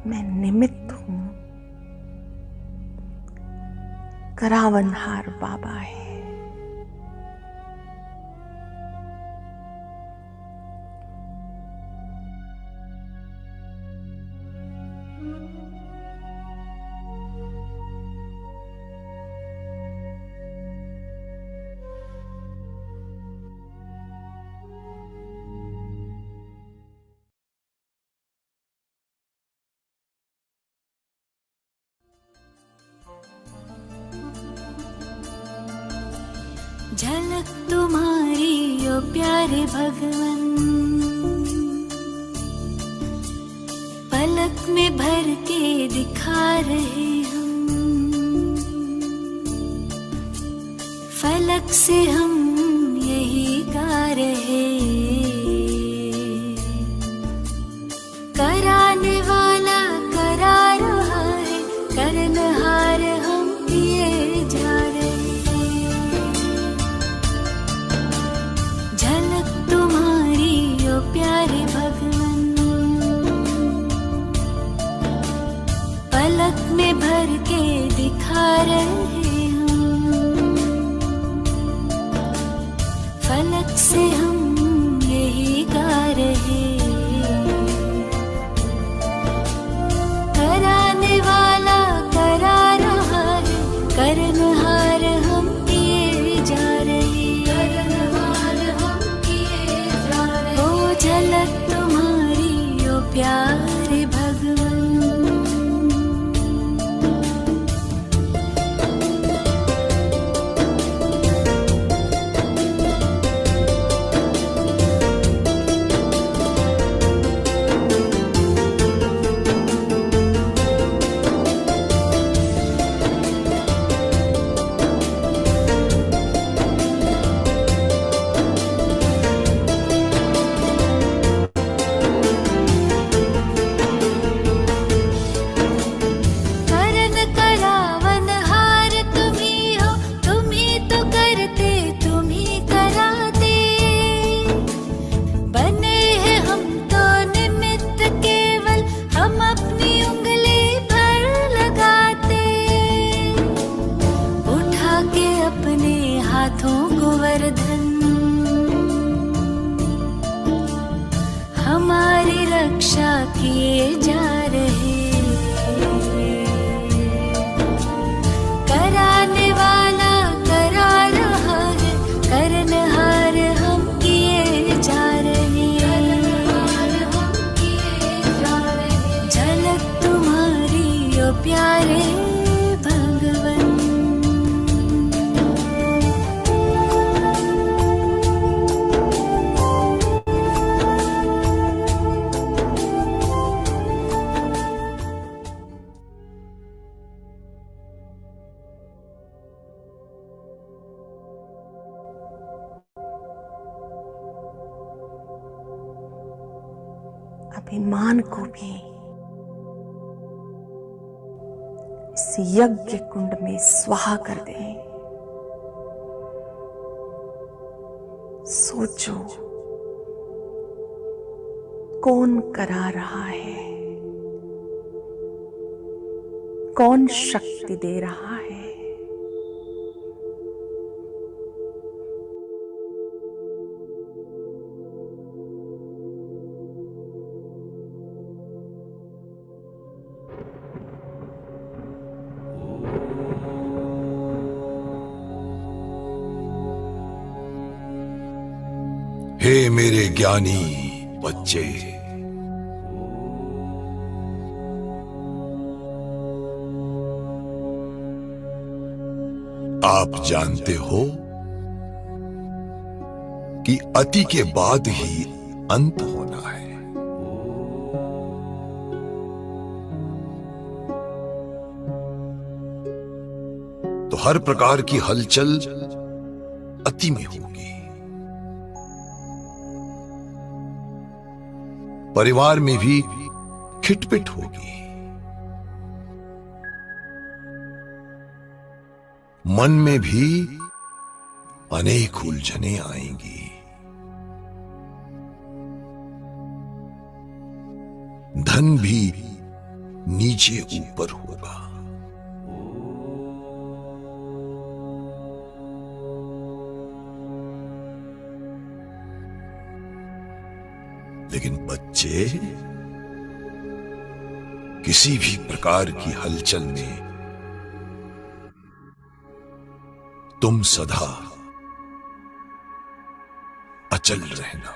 मैं निमित्त हूं, करावनहार बाबा है। झलक तुम्हारी ओ प्यारे भगवन, पलक में भर के दिखा रहे हम, फलक से हम यही गा रहे। कराने वाला करा रहा है, करनहार हम किए जा रहे। झलक तुम्हारी ओ प्यारे भगवन, पलक में भर के दिखा रहे हम, फलक से हम यही गा रहे। कराने वाला करा रहा है, करनहार हम किए जा रहे। करनहार हम किए जा रहे। ओ झलक तुम्हारी ओ प्यारे भगवन। हाथों को वरदान हमारी रक्षा किए जा रहे। कराने वाला करा रहा है, करनहार हम किए जा रहे। झलक तुम्हारी ओ प्यारे भगवन। अभिमान को भी इस यज्ञ कुंड में स्वाहा कर दें। सोचो कौन करा रहा है, कौन शक्ति दे रहा है। हे मेरे ज्ञानी बच्चे, आप जानते हो कि अति के बाद ही अंत होना है। तो हर प्रकार की हलचल अति में होगी। परिवार में भी खिटपिट होगी, मन में भी अनेक उलझने आएंगी। धन भी नीचे ऊपर होगा। लेकिन बच्चे, किसी भी प्रकार की हलचल में तुम सदा अचल रहना।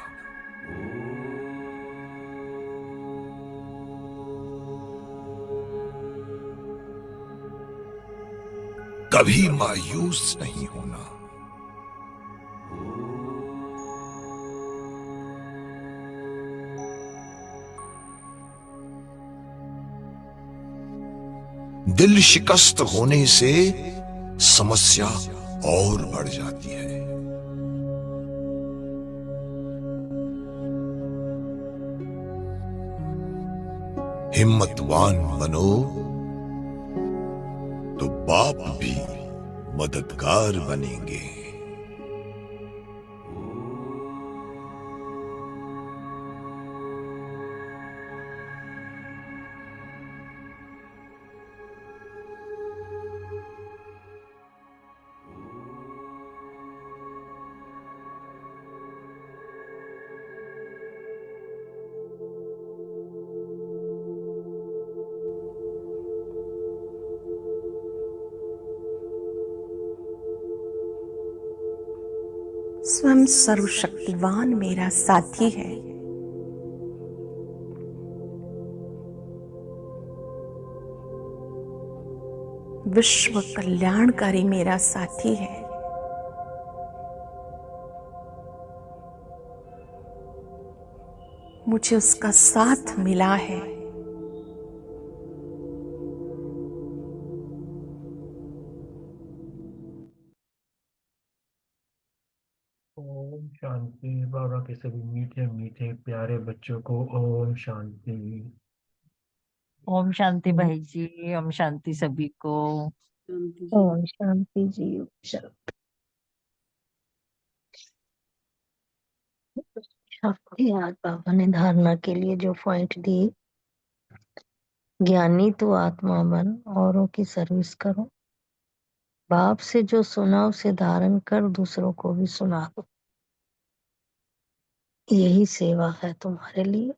कभी मायूस नहीं होना। दिल शिकस्त होने से समस्या और बढ़ जाती है। हिम्मतवान बनो तो बाप भी मददगार बनेंगे। स्वयं सर्वशक्तिवान मेरा साथी है। विश्व कल्याणकारी मेरा साथी है। मुझे उसका साथ मिला है। ओम शांति। बाबा के सभी मीठे मीठे प्यारे बच्चों को ओम शांति। ओम शांति भाई जी। ओम शांति सभी को। ओम शांति जी। ओम शांति। आज बाबा ने धारणा के लिए जो पॉइंट दिए, ज्ञानी तो आत्मा बन, औरों की सर्विस करो, बाप से जो सुना उसे धारण कर दूसरों को भी सुना दो, यही सेवा है तुम्हारे लिए।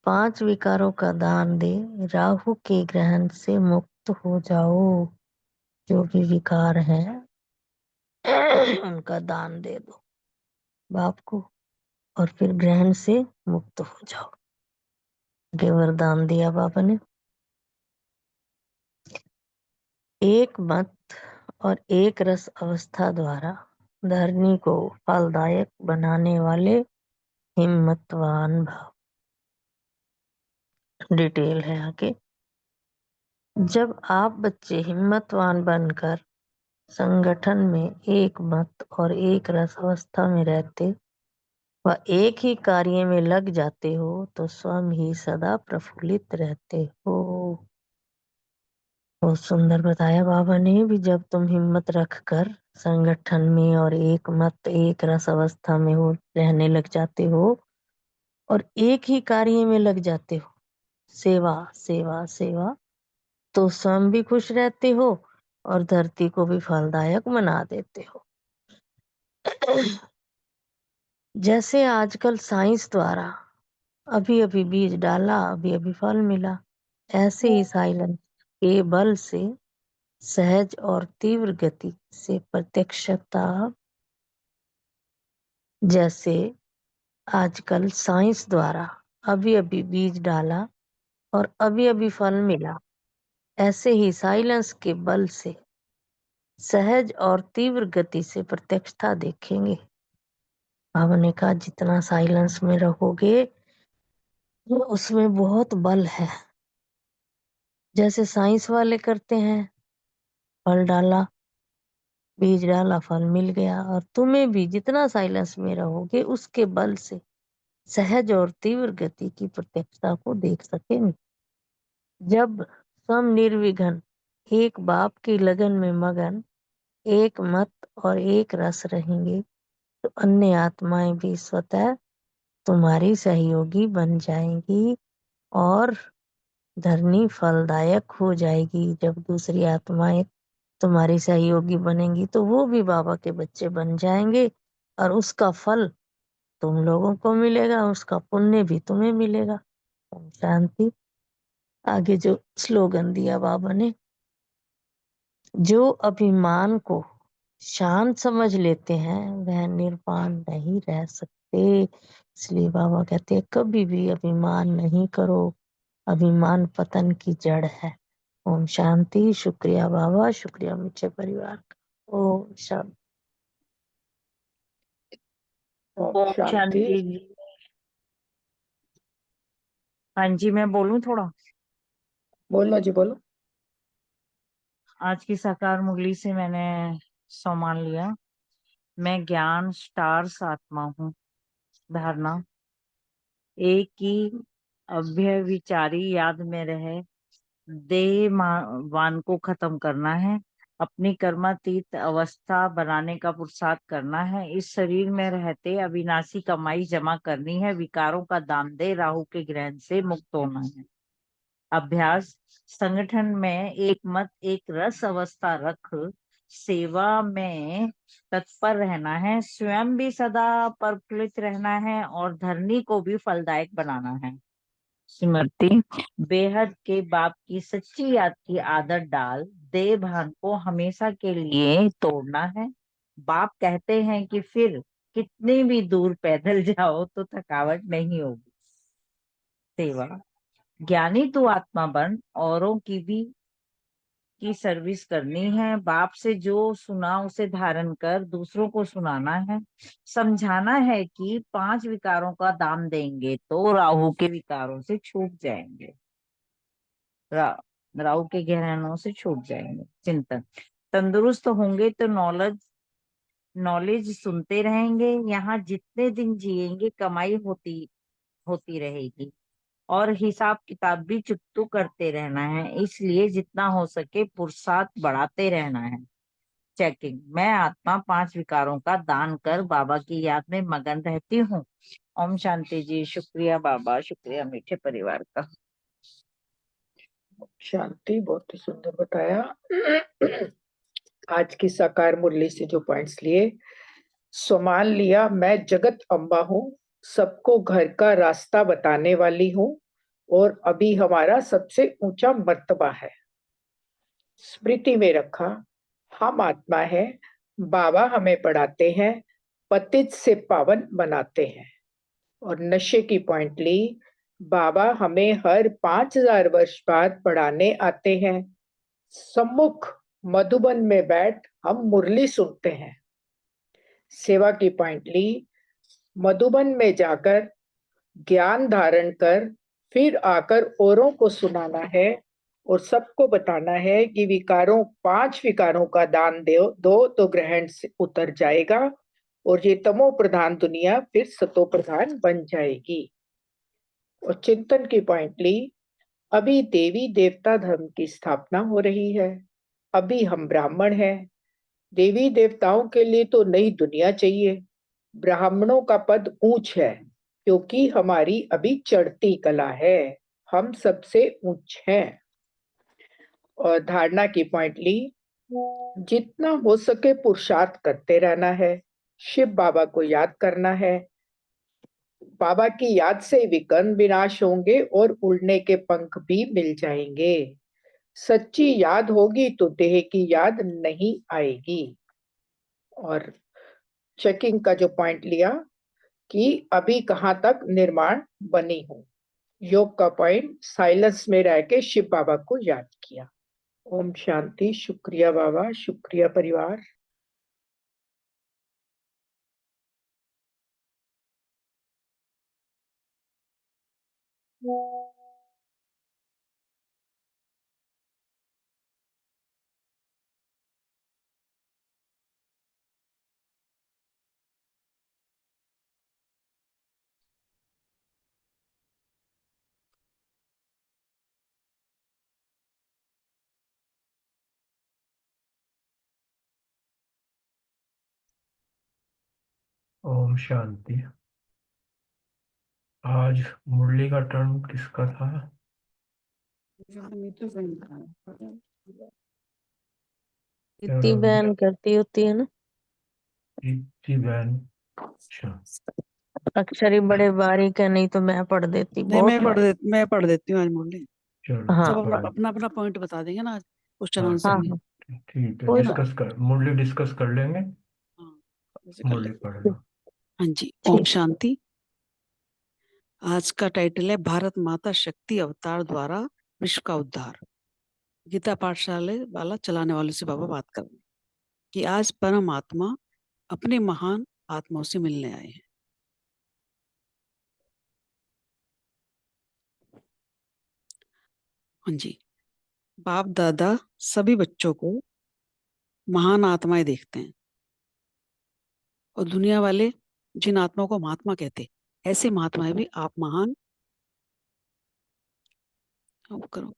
5 विकारों का दान दे, राहु के ग्रहण से मुक्त हो जाओ। जो भी विकार हैं उनका दान दे दो बाप को, और फिर ग्रहण से मुक्त हो जाओ। ये वरदान दिया बाबा ने। एक मत और एक रस अवस्था द्वारा धरनी को फलदायक बनाने वाले हिम्मतवान भाव। डिटेल है आगे। जब आप बच्चे हिम्मतवान बनकर संगठन में एक मत और एक रस अवस्था में रहते व एक ही कार्य में लग जाते हो तो स्वयं ही सदा प्रफुल्लित रहते हो। बहुत सुंदर बताया बाबा ने भी। जब तुम हिम्मत रखकर संगठन में और एक मत एक रस अवस्था में हो रहने लग जाते हो और एक ही कार्य में लग जाते हो, सेवा सेवा सेवा, तो स्वयं भी खुश रहते हो और धरती को भी फलदायक बना देते हो। जैसे आजकल साइंस द्वारा अभी अभी बीज डाला, अभी अभी फल मिला, ऐसे ही साइलेंस के बल से सहज और तीव्र गति से प्रत्यक्षता, जैसे आजकल साइंस द्वारा अभी अभी बीज डाला और अभी अभी फल मिला, ऐसे ही साइलेंस के बल से सहज और तीव्र गति से प्रत्यक्षता देखेंगे। बाबा ने कहा जितना साइलेंस में रहोगे उसमें बहुत बल है। जैसे साइंस वाले करते हैं, फल डाला, बीज डाला, फल मिल गया, और तुम्हें भी जितना साइलेंस में रहोगे उसके बल से सहज और तीव्र गति की प्रत्यक्षता को देख सकेंगे। जब सम निर्विघ्न एक बाप की लगन में मगन एक मत और एक रस रहेंगे तो अन्य आत्माएं भी स्वतः तुम्हारी सहयोगी बन जाएंगी और धरनी फलदायक हो जाएगी। जब दूसरी आत्माएं तुम्हारी सहयोगी बनेंगी तो वो भी बाबा के बच्चे बन जाएंगे और उसका फल तुम लोगों को मिलेगा, उसका पुण्य भी तुम्हें मिलेगा। ओम शांति। आगे जो स्लोगन दिया बाबा ने, जो अभिमान को शांत समझ लेते हैं वह निर्वाण नहीं रह सकते। इसलिए बाबा कहते हैं कभी भी अभिमान नहीं करो, अभिमान पतन की जड़ है। ओम शांति। शुक्रिया बाबा, शुक्रिया मीठे परिवार का। ओम शांति। ओम ओम शांति। शांति जी। हाँ जी, मैं बोलूं थोड़ा। बोलो जी बोलो। आज की साकार मुरली से मैंने सम्मान लिया। मैं ज्ञान स्टार्स आत्मा हूँ। धारणा, एक ही अभ्यविचारी याद में रहे, वान को खत्म करना है, अपनी कर्मातीत अवस्था बनाने का पुरुषार्थ करना है, इस शरीर में रहते अविनाशी कमाई जमा करनी है, विकारों का दाम दे राहु के ग्रहण से मुक्त होना है। अभ्यास, संगठन में एक मत एक रस अवस्था रख सेवा में तत्पर रहना है, स्वयं भी सदा प्रफुल्लित रहना है और धरनी को भी फलदायक बनाना है। स्मृति, बेहद के बाप की सच्ची याद की आदत डाल देह भान को हमेशा के लिए तोड़ना है। बाप कहते हैं कि फिर कितने भी दूर पैदल जाओ तो थकावट नहीं होगी। सेवा, ज्ञानी तू आत्मा बन, औरों की सर्विस करनी है, बाप से जो सुना उसे धारण कर दूसरों को सुनाना है। समझाना है कि 5 विकारों का दाम देंगे तो राहु के विकारों से छूट जाएंगे, राहु के ग्रहणों से छूट जाएंगे। चिंतन, तंदुरुस्त होंगे तो नॉलेज नॉलेज सुनते रहेंगे, यहाँ जितने दिन जिएंगे कमाई होती होती रहेगी और हिसाब किताब भी चुकतू करते रहना है, इसलिए जितना हो सके पुरुषार्थ बढ़ाते रहना है। चेकिंग, मैं आत्मा 5 विकारों का दान कर बाबा की याद में मगन रहती हूँ। ओम शांति जी। शुक्रिया बाबा, शुक्रिया मीठे परिवार का। शांति, बहुत ही सुंदर बताया। आज की साकार मुरली से जो पॉइंट्स लिए, सम्मान लिया, मैं जगत अम्बा हूँ, सबको घर का रास्ता बताने वाली हूँ और अभी हमारा सबसे ऊंचा मर्तबा है। स्मृति में रखा, हम आत्मा है, बाबा हमें पढ़ाते हैं, पतित से पावन बनाते हैं। और नशे की पॉइंट ली, बाबा हमें हर 5000 वर्ष बाद पढ़ाने आते हैं, सम्मुख मधुबन में बैठ हम मुरली सुनते हैं। सेवा की पॉइंट ली, मधुबन में जाकर ज्ञान धारण कर फिर आकर औरों को सुनाना है और सबको बताना है कि 5 विकारों का दान दो तो ग्रहण से उतर जाएगा और ये तमो प्रधान दुनिया फिर सतो प्रधान बन जाएगी। और चिंतन की पॉइंट ली, अभी देवी देवता धर्म की स्थापना हो रही है, अभी हम ब्राह्मण हैं, देवी देवताओं के लिए तो नई दुनिया चाहिए, ब्राह्मणों का पद ऊंच है क्योंकि हमारी अभी चढ़ती कला है, हम सबसे ऊंच हैं। और धारणा की पॉइंट ली, जितना हो सके पुरुषार्थ करते रहना है, शिव बाबा को याद करना है, बाबा की याद से विकर्म विनाश होंगे और उड़ने के पंख भी मिल जाएंगे। सच्ची याद होगी तो देह की याद नहीं आएगी। और चेकिंग का जो पॉइंट लिया कि अभी कहाँ तक निर्माण बनी हूँ। योग का पॉइंट, साइलेंस में रह के शिव बाबा को याद किया। ओम शांति। शुक्रिया बाबा, शुक्रिया परिवार। ओम शांति। आज मुरली का टर्न किसका था? प्रीति बहन करती होती है ना। प्रीति बहन, अच्छा अक्षर ही बड़े बारीक है, नहीं तो मैं पढ़ देती नहीं, बहुत बारीक। मैं पढ़ देती हूँ आज मुरली। चलो हाँ सब अपना पढ़ो। अपना अपना पॉइंट बता देंगे ना आज क्वेश्चन हाँ आंसर हाँ में। हाँ, ठीक है, कोई ना? डिस्कस कर, मुरली डिस्कस कर लेंगे। हाँ, ऐसे कर मुरली लेंगे। पढ़ लो। हाँ जी, ओम ठीक। शांति। आज का टाइटल है भारत माता शक्ति अवतार द्वारा विश्व का उद्धार। गीता पाठशाला वाला चलाने वाले से बाबा बात कर रहे हैं कि आज परम आत्मा अपने महान आत्माओं से मिलने आए हैं। हाँ जी, बाप दादा सभी बच्चों को महान आत्माएं देखते हैं और दुनिया वाले जिन आत्माओं को महात्मा कहते हैं, ऐसे महात्माएं भी आप महान करो,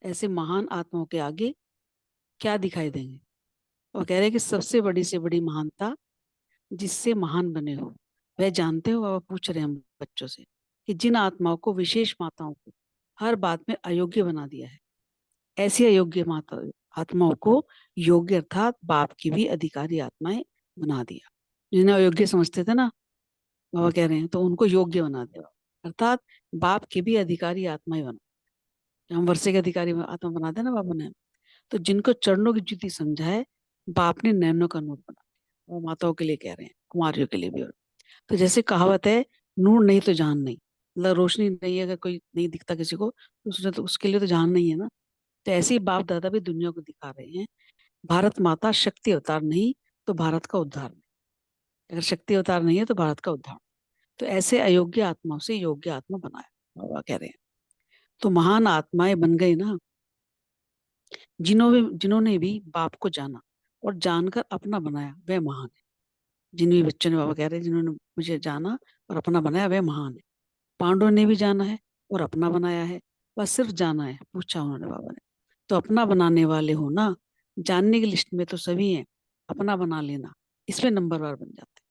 ऐसे महान आत्माओं के आगे क्या दिखाई देंगे। और कह रहे हैं कि सबसे बड़ी से बड़ी महानता जिससे महान बने हो वह जानते हो। बाबा पूछ रहे हैं हम बच्चों से कि जिन आत्माओं को, विशेष माताओं को हर बात में अयोग्य बना दिया है, ऐसी अयोग्य माता आत्माओं को योग्य अर्थात बाप की भी अधिकारी आत्माएं बना दिया। जिन्हें अयोग्य समझते थे ना, बाबा कह रहे हैं, तो उनको योग्य बना दिया, अर्थात बाप की भी अधिकारी आत्माएं बना। हम वर्षे के अधिकारी आत्मा बना देना बाबा ने। तो जिनको चरणों की ज्योति समझा है, बाप ने नैनों का नूर बना दिया। वो माताओं के लिए कह रहे हैं, कुमारियों के लिए भी। तो जैसे कहावत है, नूर नहीं तो जान नहीं, मतलब रोशनी नहीं है, अगर कोई नहीं दिखता किसी को तो उसने तो उसके लिए तो जान नहीं है ना। तो ऐसे ही बाप दादा भी दुनिया को दिखा रहे हैं, भारत माता शक्ति अवतार नहीं तो भारत का उद्धार नहीं। अगर शक्ति अवतार नहीं है तो भारत का उद्धार। तो ऐसे अयोग्य आत्माओं से योग्य आत्मा बनाया, बाबा कह रहे हैं। तो महान आत्माएं बन गई ना, जिन्होंने भी बाप को जाना और जानकर अपना बनाया वह महान है। जिन भी बच्चों ने, बाबा कह रहे हैं, जिन्होंने मुझे जाना और अपना बनाया वह महान है। पांडवों ने भी जाना है और अपना बनाया है, बस सिर्फ जाना है, पूछा उन्होंने बाबा ने। तो अपना बनाने वाले हो ना, जानने की लिस्ट में तो सभी हैं, अपना बना लेना इसमें नंबरवार बन जाते हैं।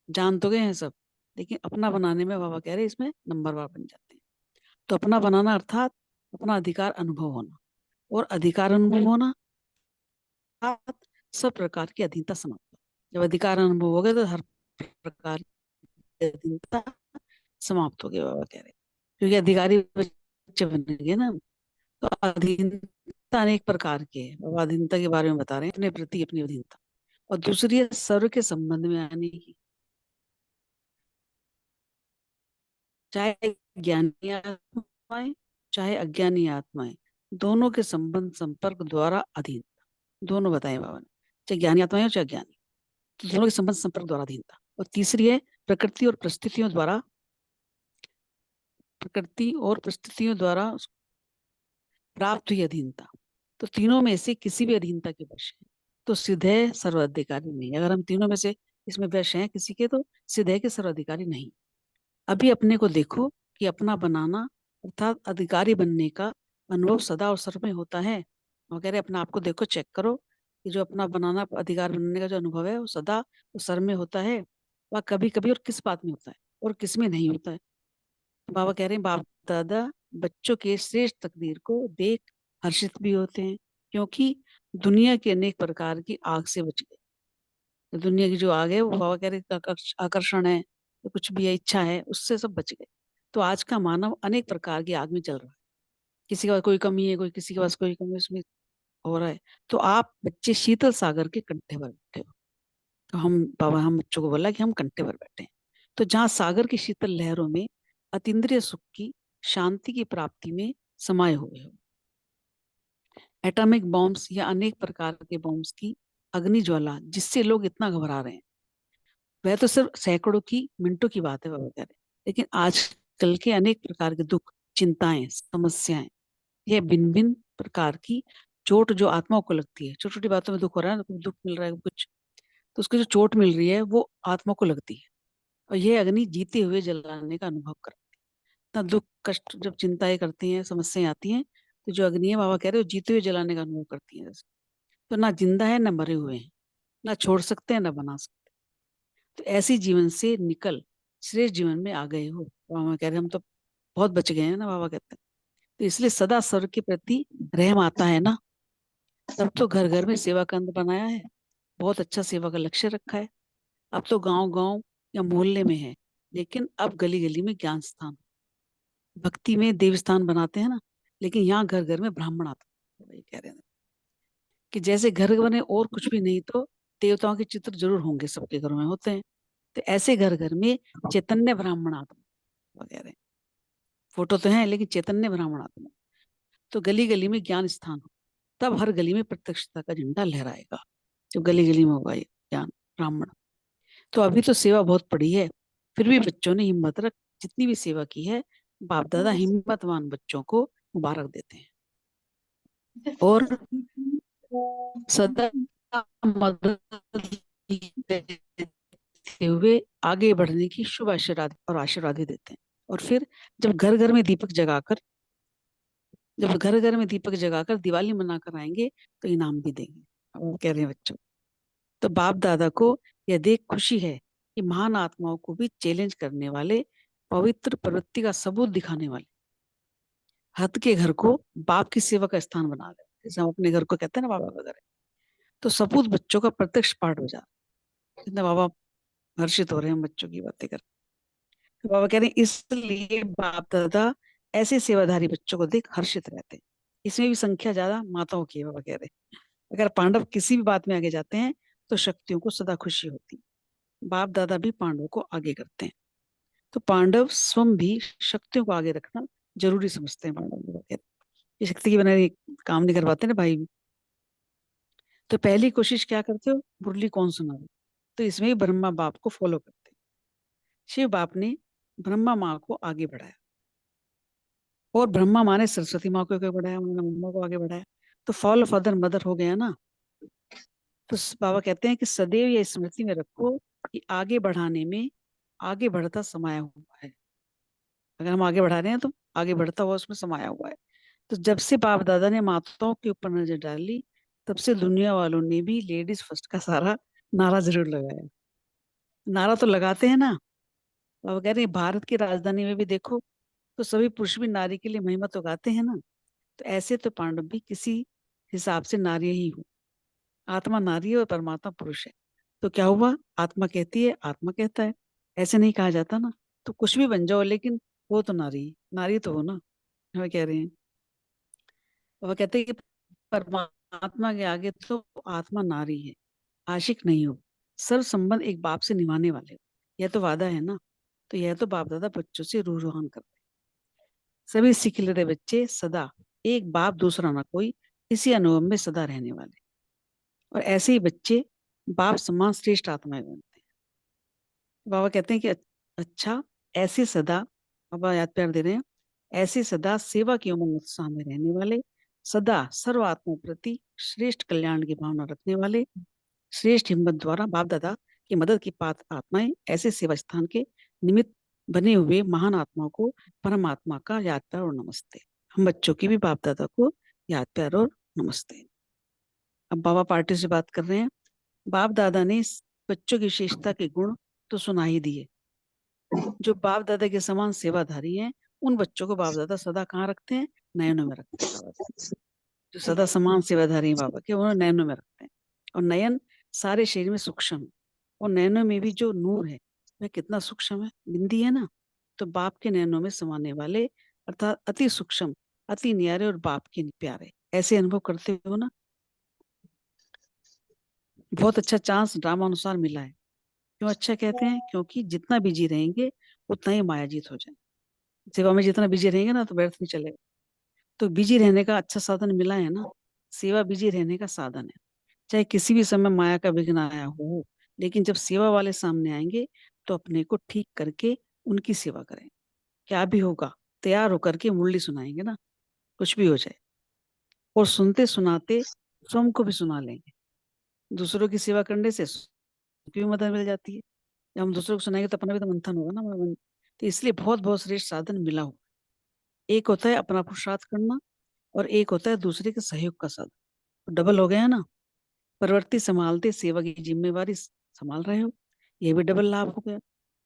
जान तो गए हैं सब, लेकिन अपना बनाने में बाबा कह रहे हैं इसमें नंबरवार बन जाते हैं। तो अपना बनाना अर्थात अपना अधिकार अनुभव होना, और अधिकार अनुभव होना अर्थात सब प्रकार की अधीनता समाप्त। जब अधिकार अनुभव हो गए तो हर प्रकार की अधीनता समाप्त हो गई, बाबा कह रहे हैं। क्योंकि अधिकारी बच्चे बन गए ना, तो अधीनता अनेक प्रकार की है। बाबा अधीनता के बारे में बता रहे हैं, अपने प्रति अपनी अधीनता। और दूसरी है सर्व के संबंध में आने की, चाहे ज्ञानी आत्माएं चाहे अज्ञानी आत्माएं, दोनों के संबंध संपर्क द्वारा अधीन। दोनों बताए बाबा ने, चाहे ज्ञानी आत्माएं हो चाहे अज्ञानी, तो दोनों के संबंध संपर्क द्वारा अधीनता। और तीसरी है प्रकृति और परिस्थितियों द्वारा, प्रकृति और परिस्थितियों द्वारा प्राप्त हुई अधीनता। तो तीनों में से किसी भी अधीनता के वश है तो सीधे सर्वाधिकारी नहीं। अगर हम तीनों में से इसमें वश हैं किसी के, तो सीधे के सर्वाधिकारी नहीं। अभी अपने को देखो कि अपना बनाना अर्थात अधिकारी बनने का अनुभव सदा और सर्व में होता है। और कह रहे अपने आप को देखो, चेक करो कि जो अपना बनाना, अधिकार बनने का जो अनुभव है वो सदा और सर्व में होता है, वह कभी कभी और किस बात में होता है और किस में नहीं होता है। तो बाबा कह रहे हैं बाप दादा बच्चों के श्रेष्ठ तकदीर को देख हर्षित भी होते हैं, क्योंकि दुनिया के अनेक प्रकार की आग से बच गए। तो दुनिया की जो आग है वो बाबा कह रहे आकर्षण है, तो कुछ भी है, इच्छा है, उससे सब बच गए। तो आज का मानव अनेक प्रकार की आग में जल रहा है। किसी के पास कोई कमी है, कोई किसी के पास कोई कमी, उसमें हो रहा है। तो आप बच्चे शीतल सागर के कंठे पर बैठे हो। तो हम बच्चों को बोला कि हम कंठे पर बैठे हैं। तो जहाँ सागर की शीतल लहरों में अतीन्द्रिय सुख की, शांति की प्राप्ति में समाये हुए हो। एटॉमिक बॉम्ब्स या अनेक प्रकार के बॉम्ब्स की अग्नि ज्वाला जिससे लोग इतना घबरा रहे हैं, वह तो सिर्फ सैकड़ों की, मिनटों की बात है बाबा कह रहे हैं। लेकिन आजकल के अनेक प्रकार के दुख, चिंताएं, समस्याएं, यह भिन्न भिन्न प्रकार की चोट जो आत्माओं को लगती है, छोटी छोटी बातों में दुख हो रहा है ना, कुछ दुख मिल रहा है कुछ, तो उसकी जो चोट मिल रही है वो आत्मा को लगती है। और यह अग्नि जीते हुए जलाने का अनुभव करती है। इतना दुख कष्ट जब चिंताएं करती हैं, समस्याएं आती हैं, तो जो अग्नि है बाबा कह रहे हो जीते हुए जलाने का अनुभव करती है। तो ना जिंदा है ना मरे हुए हैं, ना छोड़ सकते हैं ना बना सकते। तो ऐसी जीवन से निकल श्रेष्ठ जीवन में आ गए हो, बाबा कह रहे हम तो बहुत बच गए हैं ना, बाबा कहते हैं। तो इसलिए सदा सर्व के प्रति रहम आता है ना, तब तो घर घर में सेवा केंद्र बनाया है, बहुत अच्छा सेवा का लक्ष्य रखा है। अब तो गांव गांव या मोहल्ले में है, लेकिन अब गली गली में ज्ञान स्थान, भक्ति में देव स्थान बनाते हैं ना, लेकिन यहाँ घर घर में ब्राह्मण आता है। वही कह रहे हैं कि जैसे घर बने और कुछ भी नहीं तो देवताओं के चित्र जरूर होंगे, सबके घरों में होते हैं। तो ऐसे घर घर में चैतन्य ब्राह्मण आत्मा वगैरह, फोटो तो है लेकिन चैतन्य ब्राह्मण आत्मा, तो गली गली में ज्ञान स्थान हो, तब हर गली में प्रत्यक्षता का झंडा लहराएगा, जब गली गली में होगा ये ज्ञान ब्राह्मण। तो अभी तो सेवा बहुत पड़ी है, फिर भी बच्चों ने हिम्मत रख जितनी भी सेवा की है, बाप दादा हिम्मतवान बच्चों को मुबारक देते हैं और सदा मदद देते हुए आगे बढ़ने की शुभ आशीर्वाद और आशीर्वाद भी देते हैं। और फिर जब घर घर में दीपक जगाकर दिवाली मनाकर आएंगे तो इनाम भी देंगे, वो कह रहे हैं बच्चों। तो बाप दादा को यह देख खुशी है कि महान आत्माओं को भी चैलेंज करने वाले, पवित्र प्रवृत्ति का सबूत दिखाने वाले हद के घर को बाप की सेवा का स्थान बना रहे, जैसे हम अपने घर को कहते हैं ना बाबा वगैरह। तो सपूत बच्चों का प्रत्यक्ष पाठ हो जा रहा है। इतना बाबा हर्षित हो रहे हैं बच्चों की बातें कर। तो बाबा कह रहे हैं इसलिए बाप दादा ऐसे सेवाधारी बच्चों को देख हर्षित रहते हैं। इसमें भी संख्या ज्यादा माताओं की है, बाबा कह रहे हैं। अगर पांडव किसी भी बात में आगे जाते हैं तो शक्तियों को सदा खुशी होती है। बाप दादा भी पांडवों को आगे करते हैं, तो पांडव स्वयं भी शक्तियों को आगे रखना जरूरी समझते हैं। पांडव लोग कहते हैं ये शक्ति के बिना काम नहीं कर पाते ना भाई। तो पहली कोशिश क्या करते हो, मुरली कौन सुना रहा है? तो इसमें भी ब्रह्मा बाप को फॉलो करते हैं। शिव बाप ने ब्रह्मा माँ को आगे बढ़ाया और ब्रह्मा माँ ने सरस्वती माँ को आगे बढ़ाया, उन्होंने मम्मा को आगे बढ़ाया। तो फॉलो फादर मदर हो गया ना। तो बाबा कहते हैं कि सदैव ये स्मृति में रखो कि आगे बढ़ाने में आगे बढ़ता समाया हुआ है। अगर हम आगे बढ़ा रहे हैं तो आगे बढ़ता हुआ उसमें समाया हुआ है। तो जब से बाप दादा ने माताओं के ऊपर नजर डाली, तब से दुनिया वालों ने भी लेडीज फर्स्ट का सारा नारा जरूर लगाया। नारा तो लगाते हैं ना। बाबा कह रहे हैं भारत की राजधानी में भी देखो तो सभी पुरुष भी नारी के लिए महिमा तो गाते हैं ना। तो ऐसे तो पांडव भी किसी हिसाब से नारी ही हो। आत्मा नारी है और परमात्मा पुरुष है। तो क्या हुआ, आत्मा कहती है आत्मा कहता है, ऐसे नहीं कहा जाता ना। तो कुछ भी बन जाओ लेकिन वो तो नारी तो हो ना। हमें कह रहे हैं, वह कहते हैं कि परमात्मा के आगे तो आत्मा नारी है, आशिक नहीं हो। सर्व संबंध एक बाप से निभाने वाले हो, यह तो वादा है ना। तो यह तो बाप दादा बच्चों से रूहान करते हैं। सभी सीख लेते बच्चे सदा एक बाप दूसरा ना कोई, इसी अनुभव में सदा रहने वाले। और ऐसे ही बच्चे बाप समान श्रेष्ठ आत्माएं बनते हैं। बाबा कहते हैं कि अच्छा ऐसे सदा, बाबा याद प्यार दे रहे हैं, ऐसे सदा सेवा की उमंग उत्साह में रहने वाले, सदा सर्व आत्मा प्रति श्रेष्ठ कल्याण की भावना रखने वाले, श्रेष्ठ हिम्मत द्वारा बाप दादा की मदद की पात्र आत्माएं, ऐसे सेवा स्थान के निमित्त बने हुए महान आत्माओं को परमात्मा का याद प्यार और नमस्ते। हम बच्चों की भी बाप दादा को याद प्यार और नमस्ते। अब बाबा पार्टी से बात कर रहे हैं। बाप दादा ने बच्चों की विशेषता के गुण तो सुना ही दिए। जो बाप दादा के समान सेवाधारी हैं, उन बच्चों को बाप दादा सदा कहाँ रखते हैं, नयनों में रखते हैं। जो सदा समान सेवाधारी हैं बाबा के, उन्हें नयनों में रखते हैं। और नयन सारे शरीर में सूक्ष्म है, और नयनों में भी जो नूर है वह कितना सूक्ष्म है, बिंदी है ना। तो बाप के नयनों में समाने वाले अर्थात अति सूक्ष्म, अति न्यारे और बाप के प्यारे, ऐसे अनुभव करते हो ना। बहुत अच्छा चांस ड्रामा अनुसार मिला है। क्यों अच्छा कहते हैं, क्योंकि जितना बिजी रहेंगे उतना ही माया जीत हो जाए। सेवा में जितना बिजी रहेंगे ना तो व्यर्थ नहीं चलेगा। तो बिजी रहने का अच्छा साधन मिला है ना। सेवा बिजी रहने का साधन है। चाहे किसी भी समय माया का विघ्न आया हो, लेकिन जब सेवा वाले सामने आएंगे तो अपने को ठीक करके उनकी सेवा करें। क्या भी होगा, तैयार होकर के मुरली सुनाएंगे ना, कुछ भी हो जाए। और सुनते सुनाते स्वयं को भी सुना लेंगे। दूसरों की सेवा करने से की भी मदद मिल जाती है। जब हम दूसरों को सुनाएंगे तो अपना भी तो मंथन होगा ना मन। तो इसलिए बहुत बहुत श्रेष्ठ साधन मिला हो। एक होता है अपना पुरुषार्थ करना, और एक होता है दूसरे के सहयोग का साधन। तो डबल हो गया ना। प्रवृत्ति संभालते सेवा की जिम्मेवारी संभाल रहे हो, यह भी डबल लाभ हो गया।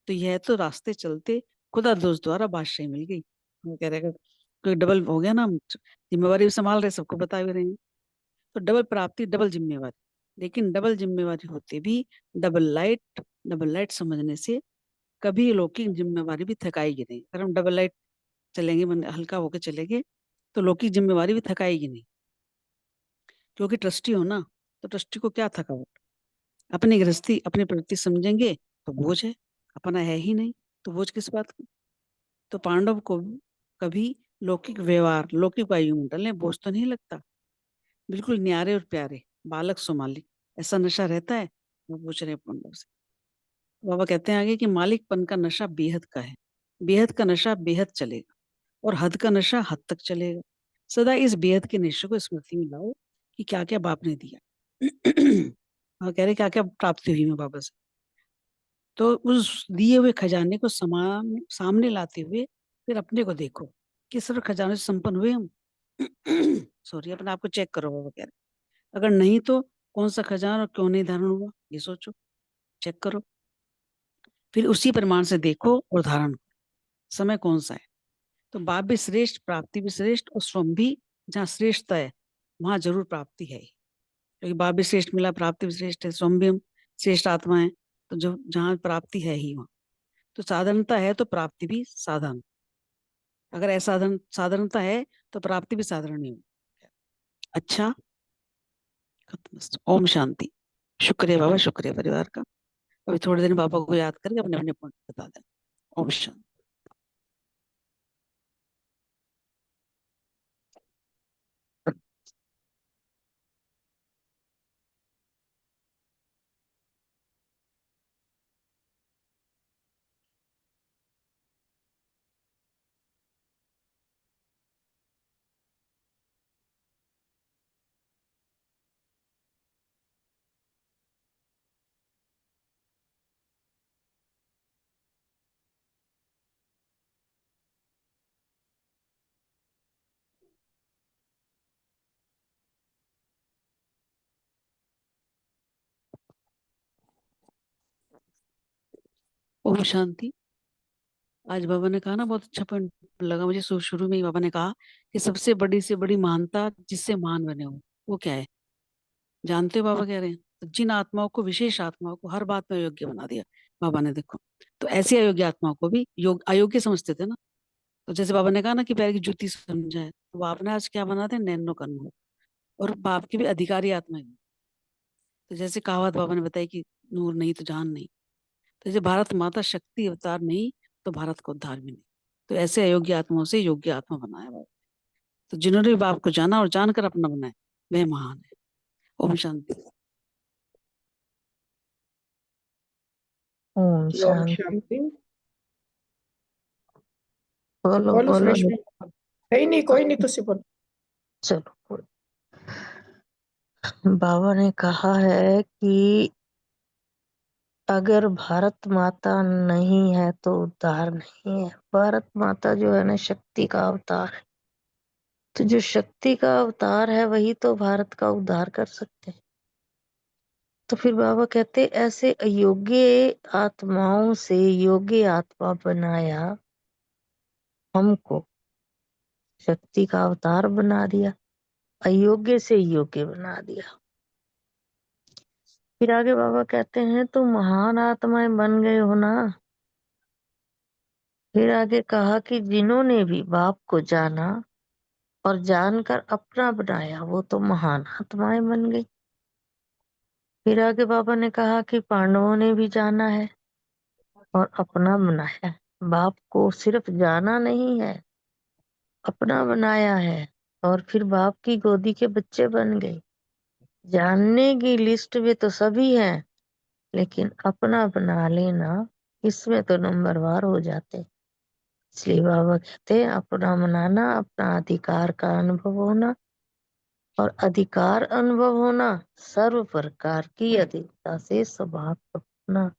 तो यह तो रास्ते चलते खुदा दोस्त द्वारा बादशाही मिल गई। वो कह रहे हैं कोई डबल हो गया ना, हम जिम्मेवारी भी संभाल रहे, सबको बता भी रहे हैं। तो डबल प्राप्ति, डबल जिम्मेवारी। लेकिन डबल जिम्मेवारी होते भी डबल लाइट समझने से कभी लौकिक जिम्मेवारी भी थकाएगी नहीं। अगर हम डबल लाइट चलेंगे, मन हल्का होकर चलेंगे, तो लौकिक जिम्मेवारी भी थकाएगी नहीं। क्योंकि ट्रस्टी हो ना, तो ट्रस्टी को क्या थकावट। अपनी गृहस्थी, अपनी प्रवृत्ति समझेंगे तो बोझ है, अपना है ही नहीं तो बोझ किस बात की। तो पांडव को कभी लौकिक व्यवहार, लौकिक वायुमंडल में बोझ तो नहीं लगता। बिल्कुल न्यारे और प्यारे, बालक सोमालिक ऐसा नशा रहता है। वो पूछ रहे पांडव से। बाबा कहते हैं आगे कि मालिकपन का नशा बेहद का है, बेहद का नशा बेहद चलेगा, और हद का नशा हद तक चलेगा। सदा इस बेहद के नशे को स्मृति में लाओ कि क्या क्या बाप ने दिया। और कह रहे क्या क्या प्राप्ति हुई मैं बाबा से। तो उस दिए हुए खजाने को सामने लाते हुए फिर अपने को देखो, किस तरह खजाने से संपन्न हुए हम। सॉरी, अपने आप को चेक करो बाबा कह रहे। अगर नहीं तो कौन सा खजाना और क्यों नहीं धारण हुआ, ये सोचो, चेक करो। फिर उसी प्रमाण से देखो और धारण करो, समय कौन सा है। तो बाप भी श्रेष्ठ, प्राप्ति भी श्रेष्ठ, और स्वयं भी जहाँ श्रेष्ठता है वहां जरूर प्राप्ति है ही। क्योंकि बाप भी श्रेष्ठ मिला, प्राप्ति भी श्रेष्ठ है, स्वयं भी हम श्रेष्ठ आत्मा है। तो जो जहाँ प्राप्ति है ही वहां तो साधारणता है, तो प्राप्ति भी साधारण। अगर असाधारण साधारणता है तो प्राप्ति भी साधारण ही होगी। अच्छा, खत्म। ओम शांति। शुक्रिया बाबा, शुक्रिया परिवार का। अभी थोड़े दिन पापा को याद करके अपने अपने पॉइंट बता दें। ओम शांति। ओम शांति। आज बाबा ने कहा ना, बहुत अच्छा पॉइंट लगा मुझे। शुरू में ही बाबा ने कहा कि सबसे बड़ी से बड़ी महानता जिससे महान बने हो वो क्या है, जानते हो? बाबा कह रहे हैं तो जिन आत्माओं को, विशेष आत्माओं को हर बात में अयोग्य बना दिया बाबा ने, देखो। तो ऐसी अयोग्य आत्माओं को भी अयोग्य समझते थे ना। तो जैसे बाबा ने कहा ना कि पैर की जूती समझा है, तो आपने आज क्या बना थे, नैनो कर्म। और बाप की भी अधिकारी आत्माएं। तो जैसे कहावत बाबा ने बताई कि नूर नहीं तो जान नहीं। तो जैसे भारत माता शक्ति अवतार नहीं, तो भारत को उद्धार भी नहीं। तो ऐसे अयोग्य आत्माओं से योग्य आत्मा बनाया बाबा। तो जिन्होंने भी बाप को जाना और जानकर अपना बनाया, वह महान है। ओम शांति। ओम जी ओम शांति। शांति। बोलो बोलो बोलो सुरेश मैम। नहीं नहीं, कोई नहीं, तुसी बोलो। चलो। बाबा ने कहा है कि अगर भारत माता नहीं है तो उद्धार नहीं है। भारत माता जो है ना, शक्ति का अवतार है। तो जो शक्ति का अवतार है वही तो भारत का उद्धार कर सकते हैं। तो फिर बाबा कहते ऐसे अयोग्य आत्माओं से योग्य आत्मा बनाया, हमको शक्ति का अवतार बना दिया, अयोग्य से योग्य बना दिया। फिर आगे बाबा कहते हैं तो महान आत्माएं बन गए हो ना। फिर आगे कहा कि जिन्होंने भी बाप को जाना और जानकर अपना बनाया वो तो महान आत्माएं बन गई। फिर आगे बाबा ने कहा कि पांडवों ने भी जाना है और अपना बनाया है। बाप को सिर्फ जाना नहीं है, अपना बनाया है, और फिर बाप की गोदी के बच्चे बन गए। जानने की लिस्ट में तो सभी हैं, लेकिन अपना बना लेना, इसमें तो नंबरवार हो जाते। इसलिए बाबा कहते हैं अपना बनाना, अपना अधिकार का अनुभव होना, और अधिकार अनुभव होना सर्व प्रकार की अधिकता से स्वभाव अपना।